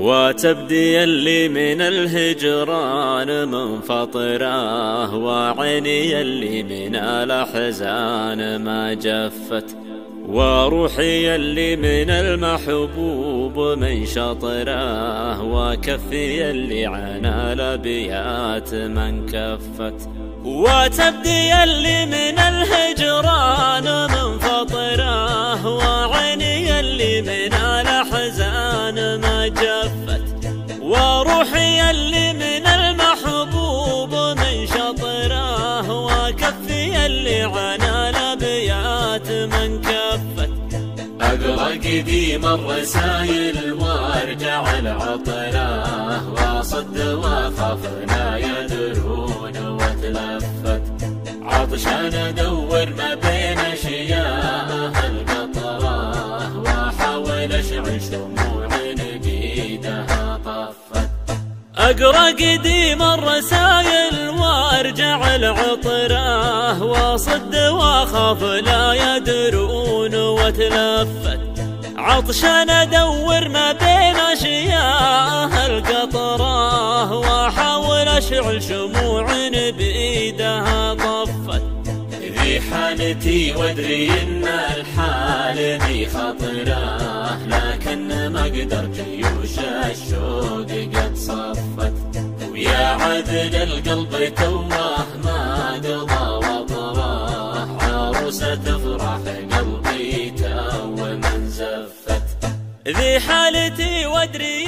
وتبدي اللي من الهجران منفطره، وعيني اللي من الأحزان ما جفت، وروحي اللي من المحبوب من شطره، وكفي اللي عن الأبيات من كفت. وتبدي اللي من الهجران منفطره، وعيني اللي من الأحزان ما جفت، وروحي اللي من المحبوب من شطره، وكفي اللي عن الأبيات من كفت. أقرأ قديم الرسايل وارجع العطره، واصد واخاف لا يدرون واتلفت، عطشان ادور ما بين اشياء القطره، واحاول اشعل شموع بايدها طفت. أقرأ قديم الرسايل وارجع العطره، واصد واخاف لا يدرون واتلفت، عطشان ادور ما بين اشياء القطره، واحاول اشعل شموع بايدها طفت. ذي حالتي وادري ان الحال ذي خطره، لكن ما اقدر جيوش الشوق قد صفت، ويا عذل القلب توه ما قضى وطره، عروسة تفرح قلبي تو من زفت. ذي حالتي وادري